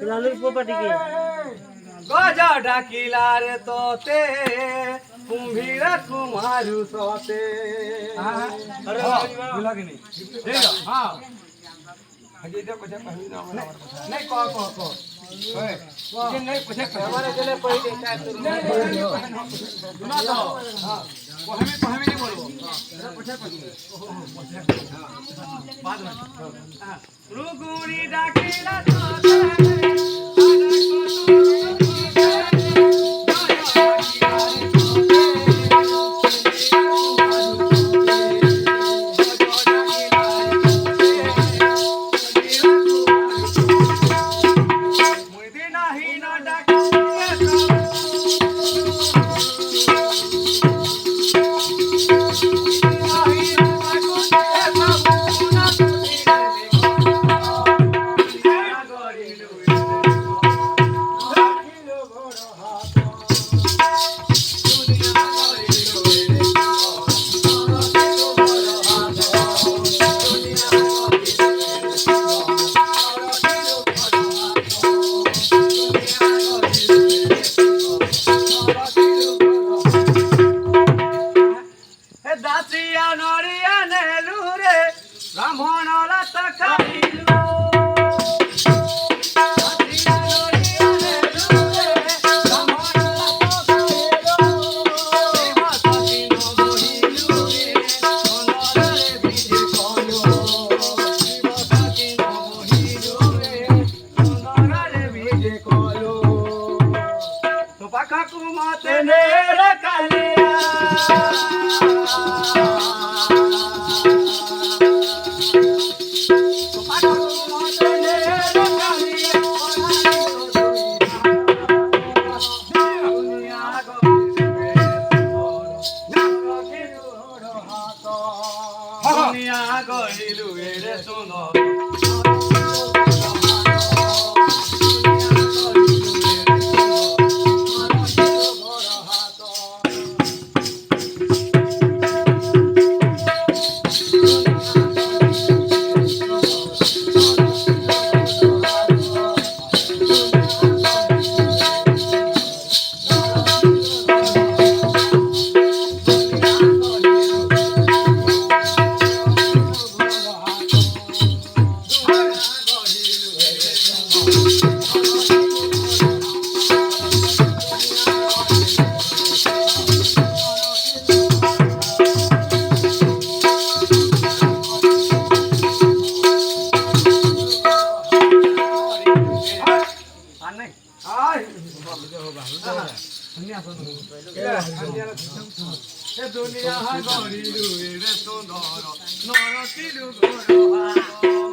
লালুর প্রপার্টি কি গজা ডাকিলারে তোতে কুম্ভীরা কুমারু সতে अरे লাগেনি হ্যাঁ আগে এটা কথা কইনি না আমার কথা নাই ক ওই যে নাই কথা আমারে গেলে পहिले काय करू ना तो हां আমি नहीं बोलबो কথা কইনি बाद में हां रुगुरी डाकिला তোতে ব্রাহ্মণ লতা খাইলো তো পাখা কুমাতে নে রে কালিয়া দুনিয়া গইলু এরে শোনো দুনিয়া গরিলু রে সুন্দর নরকিলু গড়